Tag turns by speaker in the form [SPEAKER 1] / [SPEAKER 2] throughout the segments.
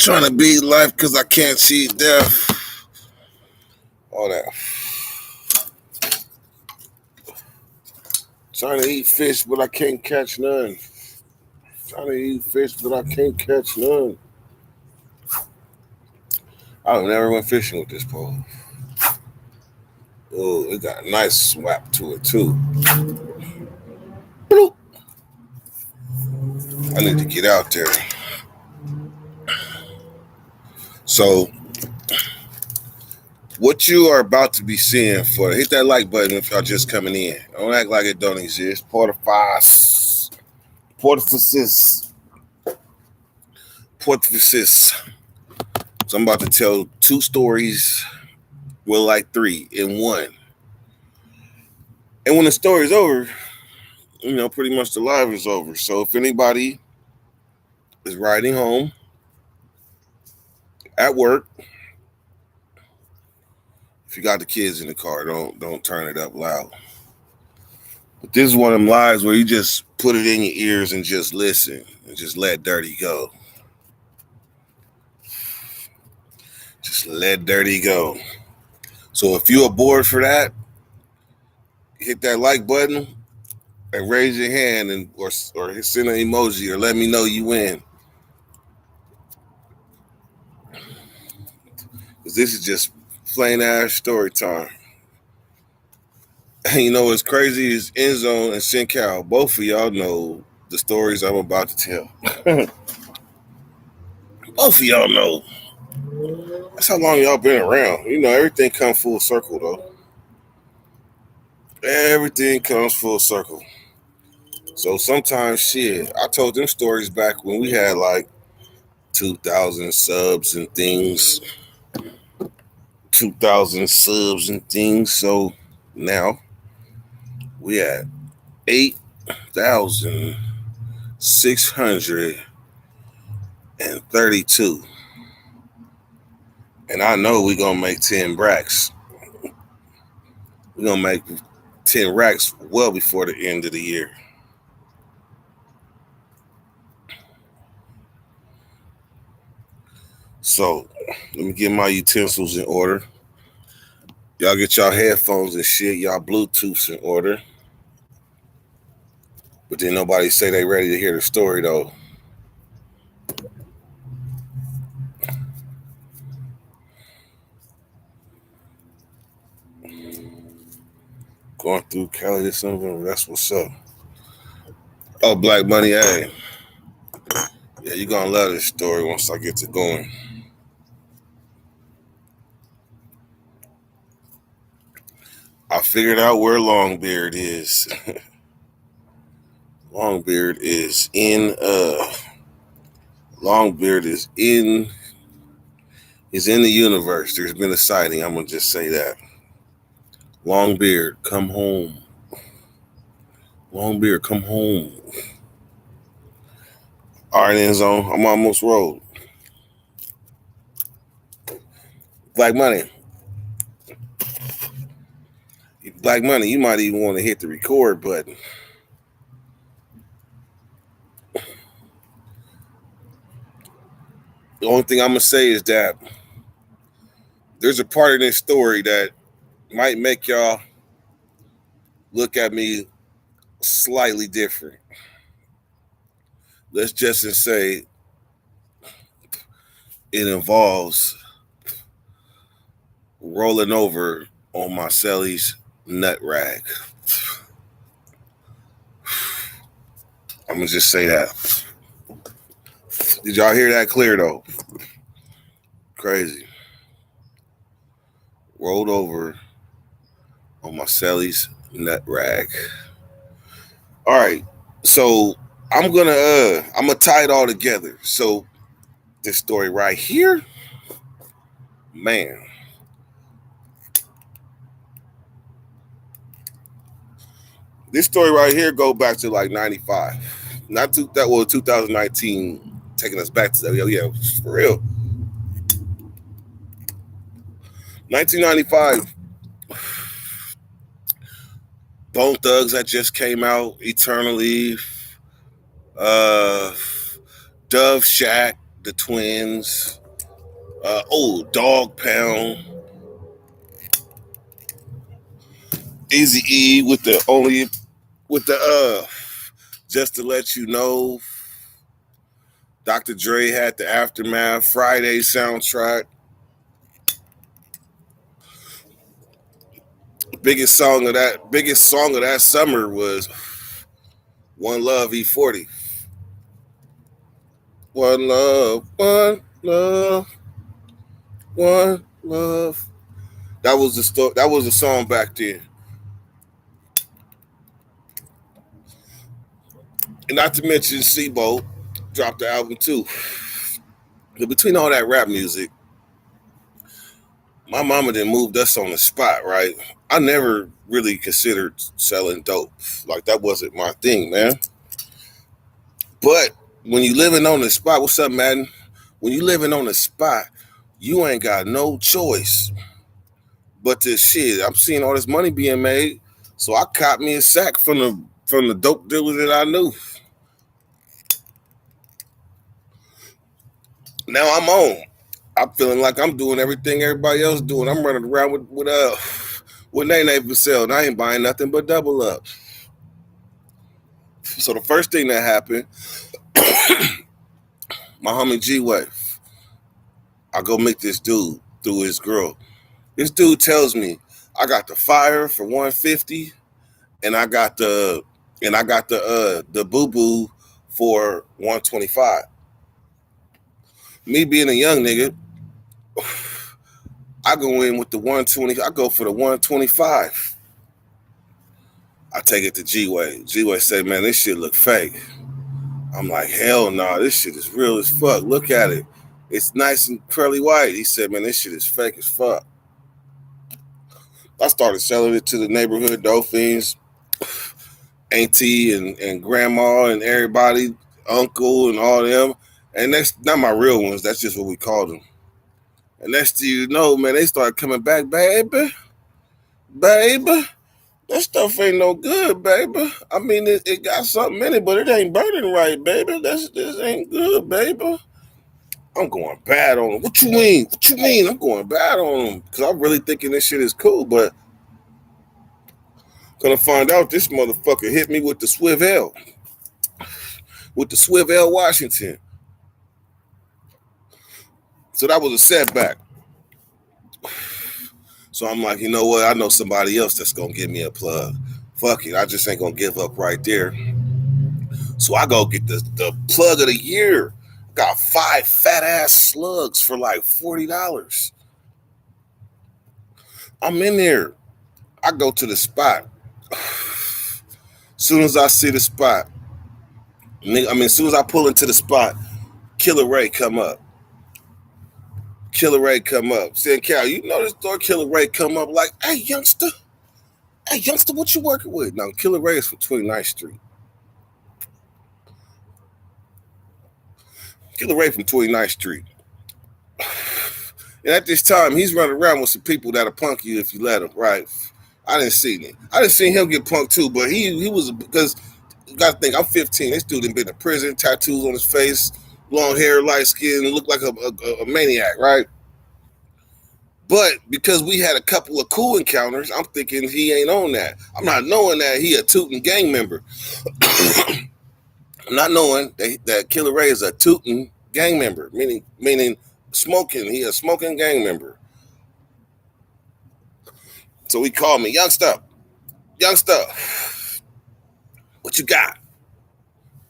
[SPEAKER 1] Trying to beat life because I can't see death. All that. Trying to eat fish, but I can't catch none. Trying to eat fish, but I can't catch none. I've never went fishing with this pole. Oh, it got a nice swap to it too. Bloop. I need to get out there. So, what you are about to be seeing for hit that like button if y'all just coming in. Don't act like it don't exist. Portifice. So I'm about to tell two stories. Well, like three in one. And when the story's over, pretty much the live is over. So if anybody is riding home, at work, if you got the kids in the car, don't turn it up loud. But this is one of them lives where you just put it in your ears and just listen and just let dirty go. Just let dirty go. So if you're bored for that, hit that like button and raise your hand and or send an emoji or let me know you win. Because this is just plain ass story time. And you know what's crazy is Enzo and Sincal. Both of y'all know the stories I'm about to tell. Both of y'all know. That's how long y'all been around. Everything comes full circle though. Everything comes full circle. So sometimes shit, I told them stories back when we had like 2,000 subs and things. 2,000 subs and things. So now we at 8,632. And I know we're going to make 10 racks. We're going to make 10 racks well before the end of the year. So, let me get my utensils in order. Y'all get y'all headphones and shit, y'all Bluetooths in order. But then nobody say they ready to hear the story, though. Going through Cali this summer, that's what's up. Oh, Black Money, hey. Yeah, you're going to love this story once I get to going. I figured out where Longbeard is. Longbeard is in the universe. There's been a sighting. I'm gonna just say that. Longbeard, come home. Longbeard, come home. All right, Enzo, I'm almost rolled. Black Money. Black Money, you might even want to hit the record button. The only thing I'm going to say is that there's a part of this story that might make y'all look at me slightly different. Let's just say it involves rolling over on my Celly's nut rag. I'm going to just say that. Did y'all hear that clear, though? Crazy. Rolled over on my Celly's nut rag. All right. So I'm gonna tie it all together. So this story right here, man. This story right here go back to like 95. Not 2019, taking us back to that. Yeah, for real. 1995. Bone Thugs that just came out, Eternally, Dove Shack, the Twins. Dog Pound. Easy E with the just to let you know. Dr. Dre had the Aftermath Friday soundtrack. Biggest song of that summer was One Love E40. One love, one love, one love. That was the story. That was the song back then. And not to mention Sebo dropped the album too. But between all that rap music, my mama then moved us on the spot, right? I never really considered selling dope. Like that wasn't my thing, man. But when you living on the spot, what's up, Madden? When you living on the spot, you ain't got no choice but this shit. I'm seeing all this money being made, so I caught me a sack from the dope dealer that I knew. Now I'm on. I'm feeling like I'm doing everything everybody else doing. I'm running around with Nene for sale, and I ain't buying nothing but double up. So the first thing that happened, my homie G-Way, I go meet this dude through his girl. This dude tells me I got the fire for 150, and I got the boo boo for 125. Me being a young nigga, I go in with the 120. I go for the 125. I take it to G-Way. G-Way say, man, this shit look fake. I'm like, hell no, nah, this shit is real as fuck. Look at it. It's nice and curly white. He said, man, this shit is fake as fuck. I started selling it to the neighborhood dolphins, auntie and grandma and everybody, uncle and all them. And that's not my real ones. That's just what we call them. And next thing you know, man, they start coming back, baby. That stuff ain't no good, baby. I mean, it got something in it, but it ain't burning right, baby. This ain't good, baby. I'm going bad on them. What you mean? What you mean? I'm going bad on them because I'm really thinking this shit is cool, but gonna find out this motherfucker hit me with the Swivel, Washington. So that was a setback. So I'm like, you know what? I know somebody else that's gonna give me a plug. Fuck it, I just ain't gonna give up right there. So I go get the plug of the year. Got 5 fat ass slugs for like $40. I'm in there. I go to the spot. Soon as I see the spot, as soon as I pull into the spot, Killer Ray come up. Saying, Cal, you know this store? Killer Ray come up like, hey, youngster, what you working with? Now, Killer Ray is from 29th Street. Killer Ray from 29th Street. And at this time, he's running around with some people that'll punk you if you let him, right? I didn't see him. I didn't see him get punked too, but he was, because you gotta think, I'm 15. This dude had been in prison, tattoos on his face, long hair, light skin, looked like a maniac, right? But because we had a couple of cool encounters, I'm thinking he ain't on that. I'm not knowing that he a Tootin' gang member. I'm not knowing that Killer Ray is a Tootin' gang member, meaning smoking. He a smoking gang member. So he called me, youngster, what you got?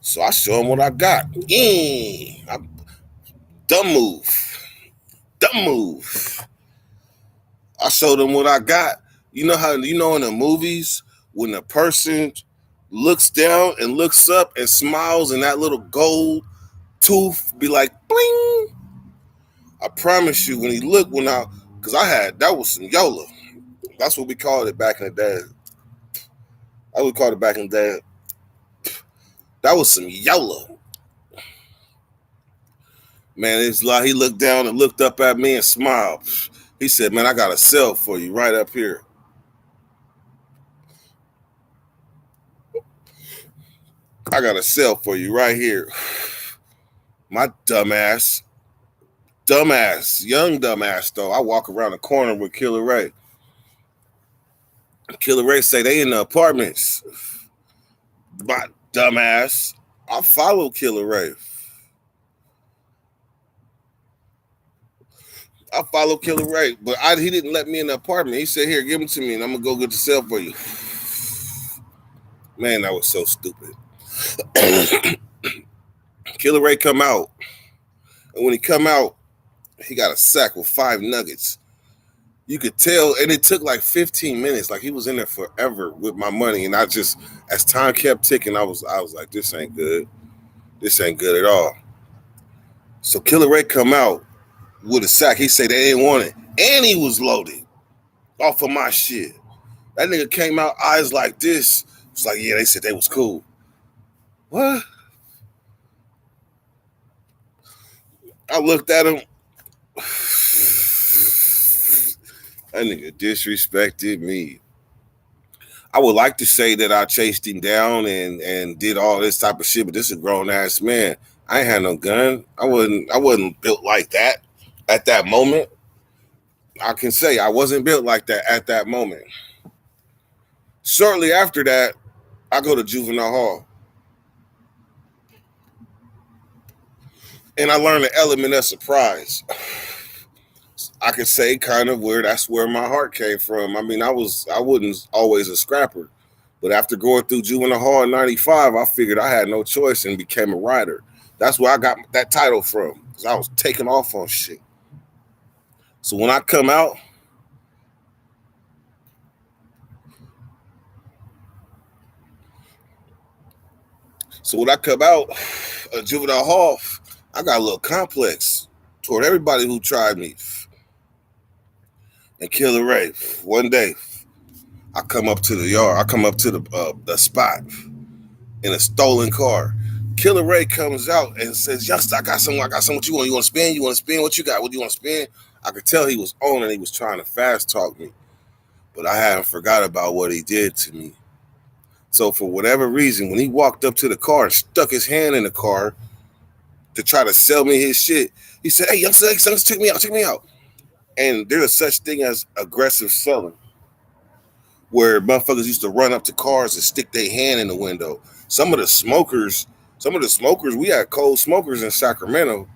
[SPEAKER 1] So I show him what I got. Dumb move. I showed him what I got. You know in the movies when the person looks down and looks up and smiles and that little gold tooth be like bling. I promise you because that was some YOLO. That's what we called it back in the day. That was some YOLO. Man, it's like he looked down and looked up at me and smiled. He said, man, I got a cell for you right up here. I got a cell for you right here. My dumbass Dumbass, young dumbass though. I walk around the corner with Killer Ray. Killer Ray say they in the apartments. My dumbass. I follow Killer Ray. I follow Killer Ray, but he didn't let me in the apartment. He said, "Here, give them to me, and I'm gonna go get the cell for you." Man, that was so stupid. Killer Ray come out, and when he come out, he got a sack with 5 nuggets. You could tell, and it took like 15 minutes. Like he was in there forever with my money, and I just, as time kept ticking, I was like, "This ain't good. This ain't good at all." So Killer Ray come out with a sack. He said they didn't want it, and he was loaded off of my shit. That nigga came out, eyes like this. It's like, yeah, they said they was cool. What? I looked at him. That nigga disrespected me. I would like to say that I chased him down and did all this type of shit, but this is a grown ass man. I ain't had no gun. I wasn't built like that at that moment. I can say I wasn't built like that at that moment. Shortly after that, I go to juvenile hall. And I learned the element of surprise. I could say kind of that's where my heart came from. I mean, I wasn't always a scrapper. But after going through juvenile hall in 95, I figured I had no choice and became a writer. That's where I got that title from. Because I was taking off on shit. So when I come out, juvenile hall, I got a little complex toward everybody who tried me. And Killer Ray, one day, I come up to the yard. I come up to the spot in a stolen car. Killer Ray comes out and says, "Youngster, I got something. What you want? You want to spin? You want to spin? What you got? What do you want to spin?" I could tell he was on and he was trying to fast talk me. But I hadn't forgot about what he did to me. So for whatever reason, when he walked up to the car and stuck his hand in the car to try to sell me his shit, he said, "Hey, youngster, check me out. And there's such thing as aggressive selling, where motherfuckers used to run up to cars and stick their hand in the window. Some of the smokers, we had cold smokers in Sacramento.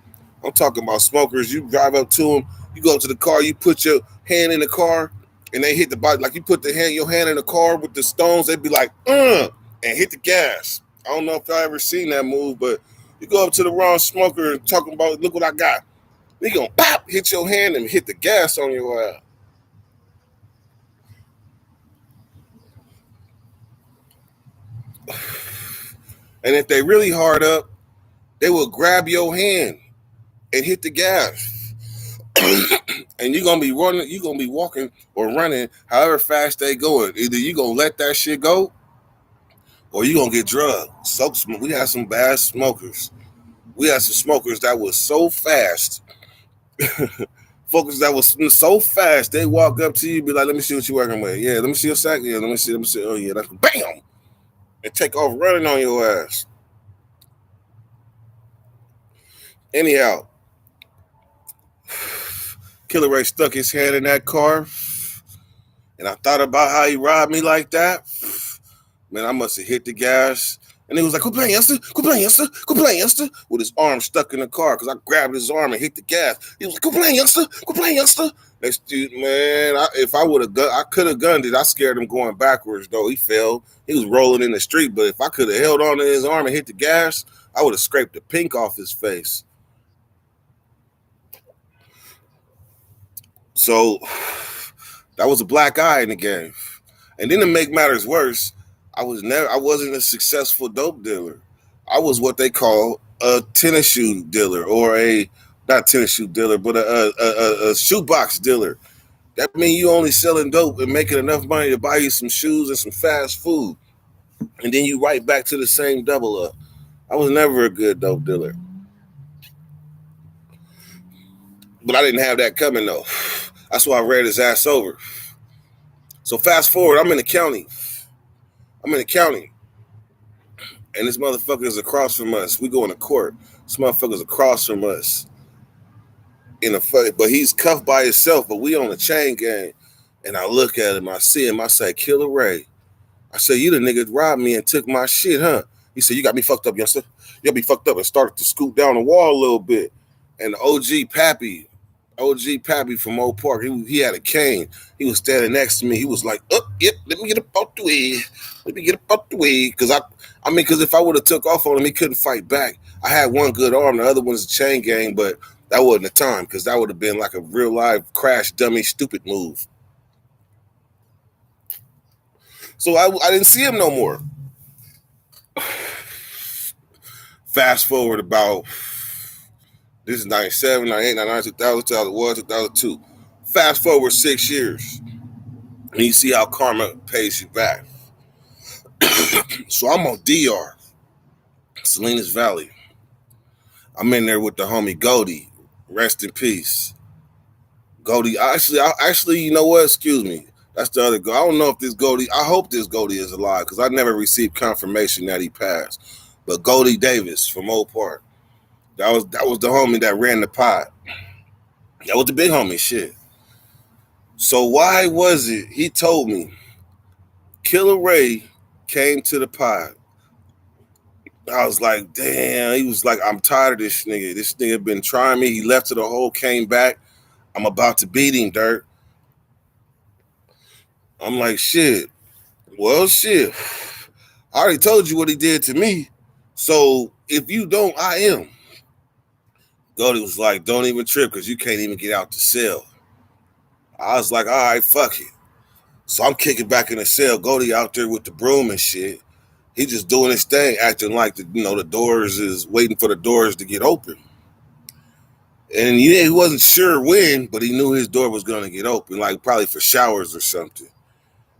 [SPEAKER 1] I'm talking about smokers. You drive up to them, you go up to the car, you put your hand in the car, and they hit the body. Like you put your hand in the car with the stones, they'd be like, and hit the gas. I don't know if y'all ever seen that move, but you go up to the wrong smoker and talking about, look what I got. They gonna pop, hit your hand and hit the gas on your ass. And if they really hard up, they will grab your hand and hit the gas. And you're gonna be running, you're gonna be walking or running however fast they going. Either you gonna let that shit go or you gonna get drugged. So we had some bad smokers. We had some smokers that was so fast. Focus that was so fast, they walk up to you, be like, "Let me see what you're working with. Yeah, let me see your sack. Yeah, let me see. Oh yeah, that's bam!" And take off running on your ass. Anyhow, Killer Ray stuck his hand in that car, and I thought about how he robbed me like that. Man, I must have hit the gas. And he was like, "Quit playing, youngster. Quit playing, youngster. Quit playing, youngster." With his arm stuck in the car because I grabbed his arm and hit the gas. He was like, "Quit playing, youngster. Quit playing, youngster." Next dude, man, if I would have I could have gunned it. I scared him going backwards, though. He fell. He was rolling in the street. But if I could have held on to his arm and hit the gas, I would have scraped the pink off his face. So that was a black eye in the game. And then to make matters worse, I wasn't a successful dope dealer. I was what they call a tennis shoe dealer, or not tennis shoe dealer, but a shoebox dealer. That means you only selling dope and making enough money to buy you some shoes and some fast food. And then you right back to the same double up. I was never a good dope dealer. But I didn't have that coming though. That's why I ran his ass over. So fast forward, I'm in the county. And this motherfucker is across from us. We going to court. This motherfucker's across from us. in a fight, but he's cuffed by himself. But we on a chain gang, and I look at him. I see him. I say, Killer Ray. I said, you the nigga robbed me and took my shit, huh? He said, you got me fucked up, youngster. You got me fucked up, and started to scoot down the wall a little bit. And OG Pappy from Old Park, he had a cane. He was standing next to me. He was like, oh, yep, let me get up out the way. Let me get up out the way. Because if I would have took off on him, he couldn't fight back. I had one good arm. The other one's a chain gang, but that wasn't the time because that would have been like a real live crash dummy stupid move. So I didn't see him no more. Fast forward about, this is 97, 98, 99, 2000, 2001, 2002. Fast forward 6 years. And you see how karma pays you back. So I'm on DR, Salinas Valley. I'm in there with the homie Goldie. Rest in peace. Goldie, actually, you know what? Excuse me. That's the other guy. I don't know if this Goldie, I hope this Goldie is alive because I never received confirmation that he passed. But Goldie Davis from Old Park. That was the homie that ran the pod. That was the big homie shit. So why was it, he told me, Killer Ray came to the pod. I was like, damn. He was like, I'm tired of this nigga. This nigga been trying me. He left to the hole, came back. I'm about to beat him, Dirt. I'm like, shit. Well, shit. I already told you what he did to me. So if you don't, I am. Goldie was like, don't even trip because you can't even get out the cell. I was like, all right, fuck it. So I'm kicking back in the cell. Goldie out there with the broom and shit. He just doing his thing, acting like the doors is waiting for the doors to get open. And he wasn't sure when, but he knew his door was going to get open, like probably for showers or something.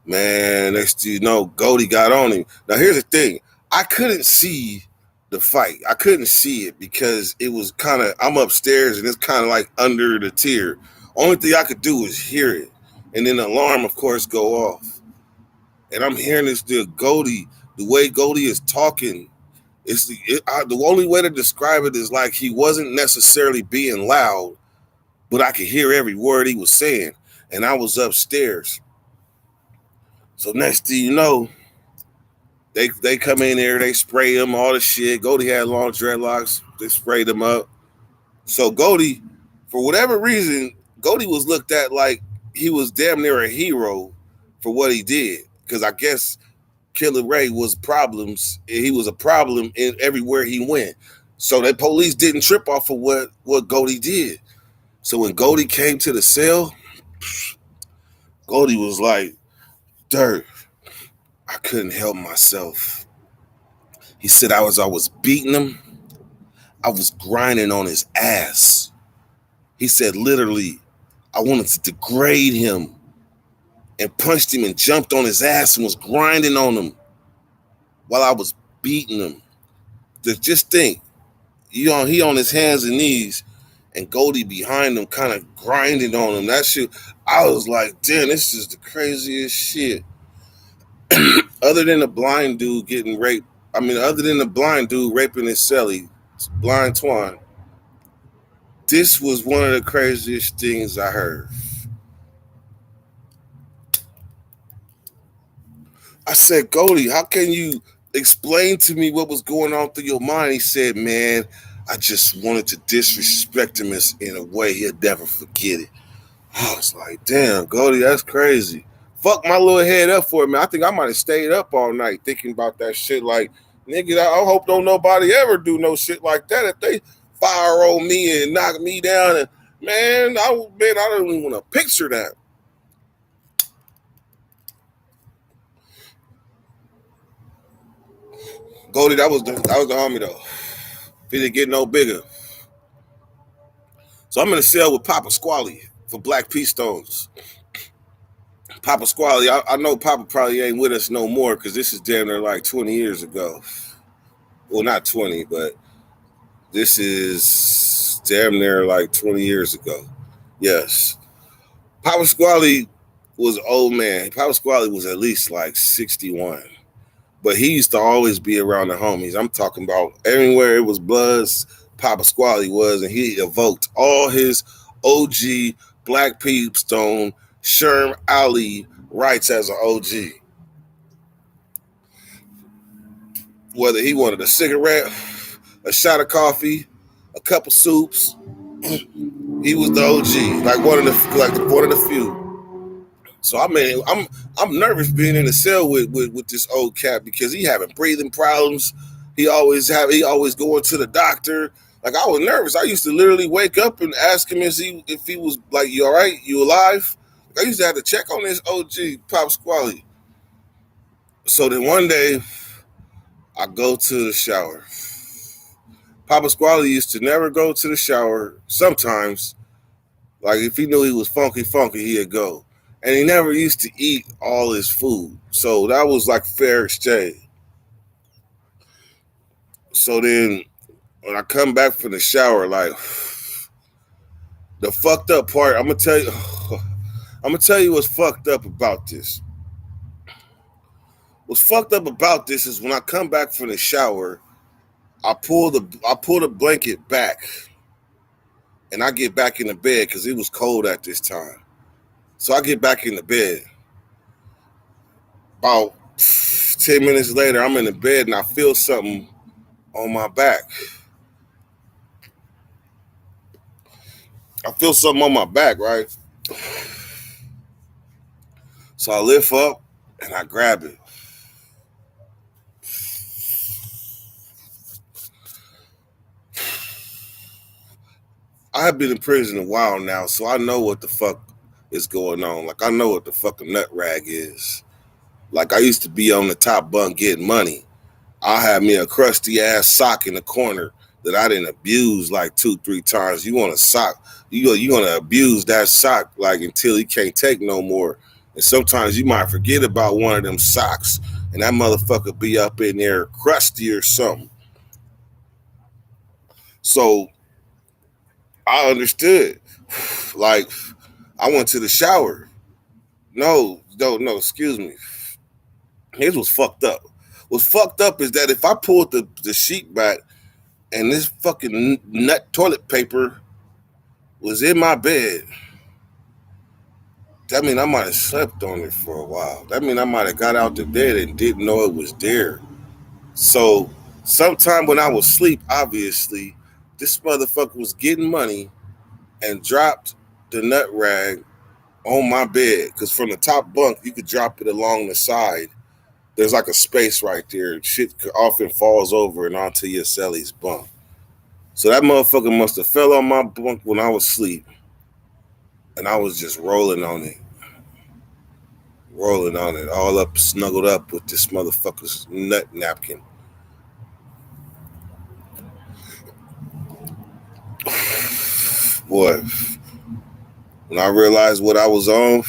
[SPEAKER 1] Man, next thing you know, Goldie got on him. Now, here's the thing. I couldn't see the fight. I couldn't see it because it was kind of, I'm upstairs and it's kind of like under the tier. Only thing I could do was hear it. And then the alarm, of course, go off. And I'm hearing this Goldie, the way Goldie is talking, the only way to describe it is like he wasn't necessarily being loud, but I could hear every word he was saying. And I was upstairs. So next thing you know, they come in there, they spray him, all the shit. Goldie had long dreadlocks. They sprayed him up. So Goldie, for whatever reason, Goldie was looked at like he was damn near a hero for what he did. Because I guess Killer Ray was problems. He was a problem in everywhere he went. So the police didn't trip off of what Goldie did. So when Goldie came to the cell, Goldie was like, Dirt, I couldn't help myself. He said I was beating him. I was grinding on his ass. He said literally, I wanted to degrade him and punched him and jumped on his ass and was grinding on him while I was beating him. Just think, he on his hands and knees and Goldie behind him kind of grinding on him. That shit, I was like, damn, this is the craziest shit. Other than the blind dude getting raped, other than the blind dude raping his celly, Blind Twan, this was one of the craziest things I heard. I said, Goldie, how can you explain to me what was going on through your mind? He said, man, I just wanted to disrespect him in a way he'll never forget it. I was like, damn, Goldie, that's crazy. Fuck my little head up for it, man. I think I might have stayed up all night thinking about that shit. Like, nigga, I hope don't nobody ever do no shit like that. If they fire on me and knock me down, and man, I don't even want to picture that. Goldie, that was the homie though. He didn't get no bigger. So I'm in the cell with Papa Squally for Black P Stones. Papa Squally, I know Papa probably ain't with us no more because this is damn near like 20 years ago. Well, not 20, but this is damn near like 20 years ago. Yes. Papa Squally was an old man. Papa Squally was at least like 61. But he used to always be around the homies. I'm talking about everywhere it was Bloods, Papa Squally was, and he evoked all his OG Black Peepstone Sherm Ali writes as an OG. Whether he wanted a cigarette, a shot of coffee, a cup of soups, he was the OG, like one of the few. So I mean, I'm nervous being in the cell with this old cat because he having breathing problems. He always going to the doctor. Like I was nervous. I used to literally wake up and ask him if he was like, you all right? You alive? I used to have to check on this OG Pop Squally. So then one day I go to the shower. Papa Squally used to never go to the shower. Sometimes, like if he knew he was funky, he'd go. And he never used to eat all his food. So that was like fair exchange. So then when I come back from the shower, like the fucked up part, I'm gonna tell you what's fucked up about this. What's fucked up about this is when I come back from the shower, I pull the blanket back and I get back in the bed because it was cold at this time. So I get back in the bed. About 10 minutes later, I'm in the bed and I feel something on my back. I feel something on my back, right? So I lift up and I grab it. I have been in prison a while now, so I know what the fuck is going on. Like, I know what the fucking nut rag is. Like, I used to be on the top bunk getting money. I had me a crusty ass sock in the corner that I didn't abuse like 2-3 times. You want a sock, you gonna abuse that sock like until you can't take no more. And sometimes you might forget about one of them socks, and that motherfucker be up in there crusty or something. So I understood. Like, I went to the shower. No, excuse me. Here's what's fucked up. What's fucked up is that if I pulled the sheet back and this fucking nut toilet paper was in my bed, that mean I might have slept on it for a while. That mean I might have got out the bed and didn't know it was there. So sometime when I was asleep, obviously, this motherfucker was getting money and dropped the nut rag on my bed. Because from the top bunk, you could drop it along the side. There's like a space right there. Shit often falls over and onto your cellie's bunk. So that motherfucker must have fell on my bunk when I was asleep. And I was just rolling on it, all up, snuggled up with this motherfucker's nut napkin. Boy, when I realized what I was on,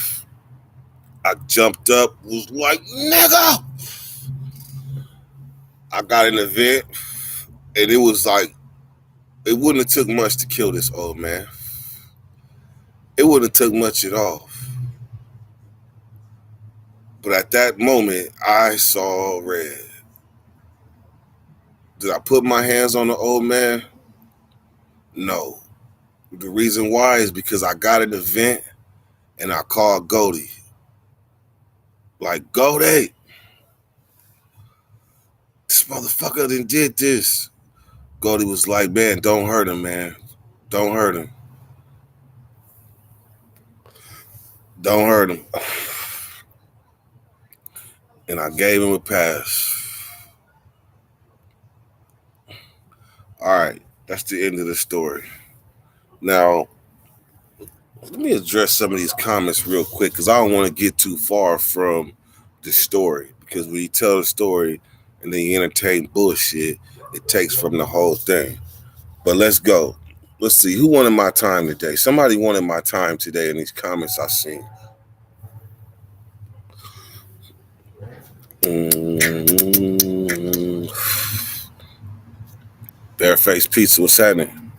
[SPEAKER 1] I jumped up, was like, nigga! I got in the vent, and it was like, it wouldn't have took much to kill this old man. It wouldn't have took much at all. But at that moment, I saw red. Did I put my hands on the old man? No. The reason why is because I got in the vent and I called Goldie. Like, Goldie, this motherfucker done did this. Goldie was like, man, don't hurt him, man. Don't hurt him. Don't hurt him. And I gave him a pass. All right, that's the end of the story. Now, let me address some of these comments real quick because I don't want to get too far from the story. Because when you tell the story and then you entertain bullshit, it takes from the whole thing. But let's go. Let's see. Who wanted my time today? Somebody wanted my time today in these comments I seen. Bareface Pizza, what's happening?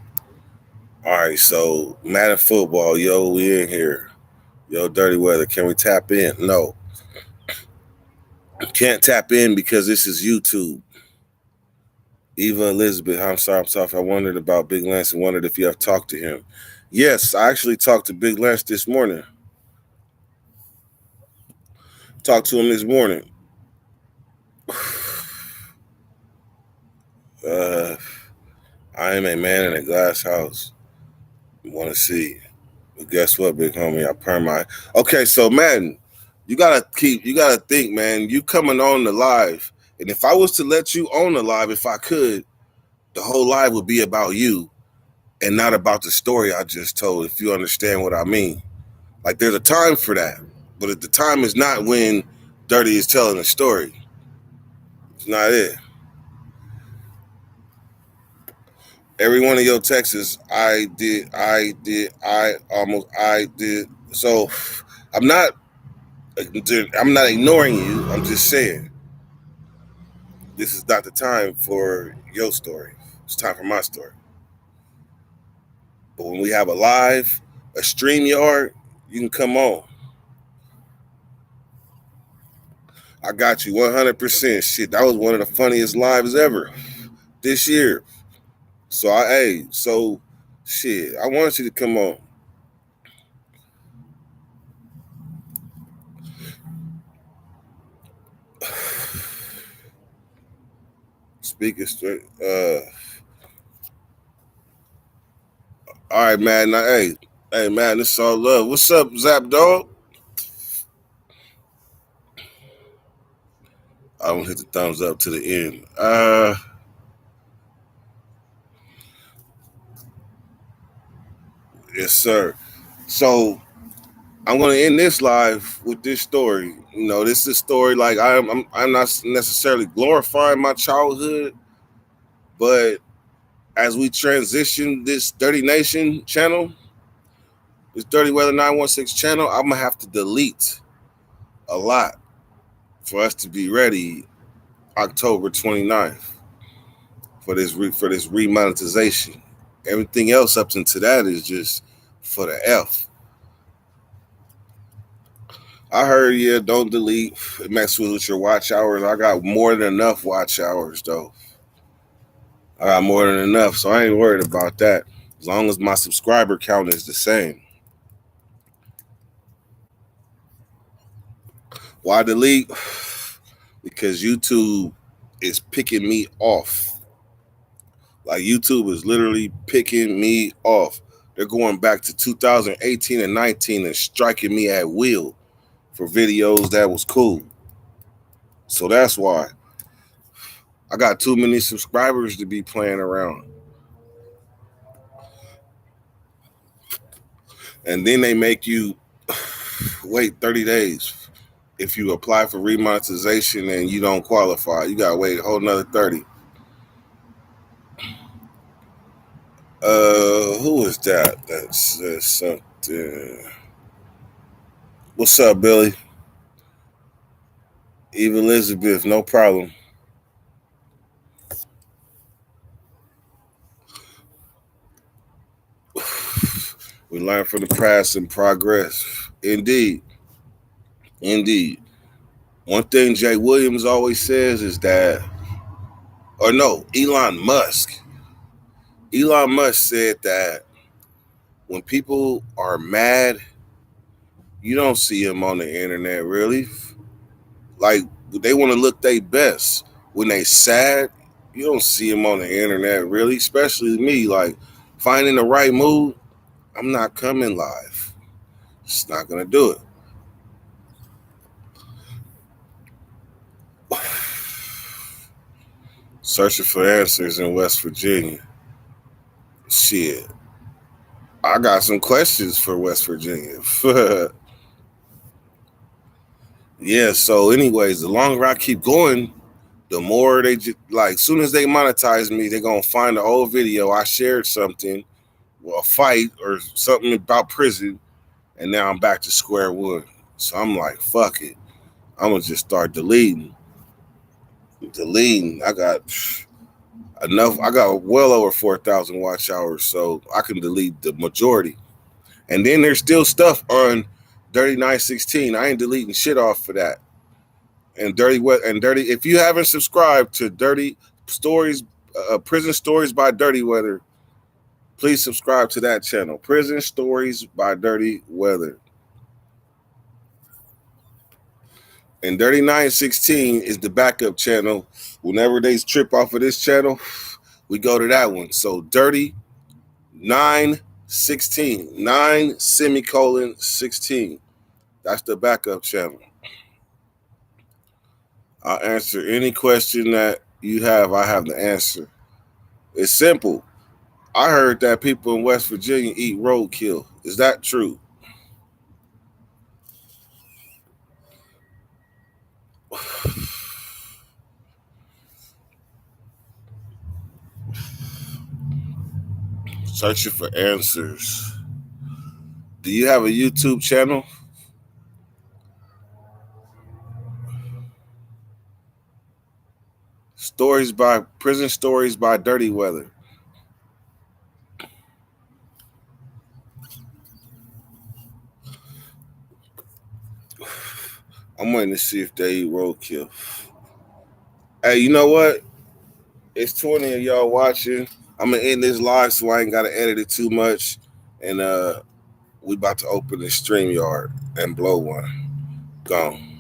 [SPEAKER 1] All right, so Madden Football, yo, we in here. Yo, Dirty Weather, can we tap in? No. Can't tap in because this is YouTube. Eva Elizabeth, I'm sorry. I wondered about Big Lance and wondered if you have talked to him. Yes, I actually talked to Big Lance this morning. Talked to him this morning. I am a man in a glass house. Want to see. But guess what, big homie? I perm my. Okay, so man, you gotta think, man. You coming on the live, and if I was to let you on the live, if I could, the whole live would be about you and not about the story I just told. If you understand what I mean, like there's a time for that, but the time is not when Dirty is telling a story. It's not it. Every one of your texts, I did, almost, I did. So I'm not ignoring you. I'm just saying this is not the time for your story. It's time for my story. But when we have a live, a StreamYard, you can come on. I got you 100%. Shit, that was one of the funniest lives ever this year. So shit, I want you to come on. Speaking straight. All right, man. Now, hey, man, this is all love. What's up, Zap Dog? I don't hit the thumbs up to the end. Yes, sir. So I'm gonna end this live with this story. You know, this is a story like I'm not necessarily glorifying my childhood, but as we transition this Dirty Nation channel, this Dirty Weather 916 channel, I'm gonna have to delete a lot for us to be ready October 29th for this remonetization. Everything else up into that is just for the F. I heard, yeah, don't delete. It messes with your watch hours. I got more than enough watch hours, though. I got more than enough, so I ain't worried about that. As long as my subscriber count is the same. Why delete? Because YouTube is picking me off. Like YouTube is literally picking me off. They're going back to 2018 and 19 and striking me at will for videos that was cool. So that's why I got too many subscribers to be playing around. And then they make you wait 30 days. If you apply for remonetization and you don't qualify, you gotta wait a whole nother 30. Who is that? That says something. What's up, Billy? Eve Elizabeth, no problem. We learn from the past and progress. Indeed. Indeed. One thing Jay Williams always says is that, or no, Elon Musk. Elon Musk said that when people are mad, you don't see them on the internet really. Like they want to look their best. When they sad, you don't see them on the internet really, especially me. Like finding the right mood, I'm not coming live. Just not gonna do it. Searching for answers in West Virginia. Shit. I got some questions for West Virginia. Yeah, so anyways, the longer I keep going, the more they just like soon as they monetize me, they're gonna find the old video. I shared something, well, a fight or something about prison, and now I'm back to square one. So I'm like, fuck it. I'm gonna just start deleting. I got enough. I got well over 4,000 watch hours, so I can delete the majority. And then there's still stuff on Dirty 916. I ain't deleting shit off for that. And Dirty. If you haven't subscribed to Dirty Stories, Prison Stories by Dirty Weather, please subscribe to that channel. Prison Stories by Dirty Weather. And Dirty 916 is the backup channel. Whenever they trip off of this channel, we go to that one. So Dirty 916, 9:16. That's the backup channel. I'll answer any question that you have. I have the answer. It's simple. I heard that people in West Virginia eat roadkill. Is that true? Searching for answers. Do you have a YouTube channel? Prison Stories by Dirty Weather. I'm waiting to see if they eat roadkill. Hey, you know what? It's 20 of y'all watching. I'm gonna end this live so I ain't gotta edit it too much. And we about to open the StreamYard and blow one. Gone.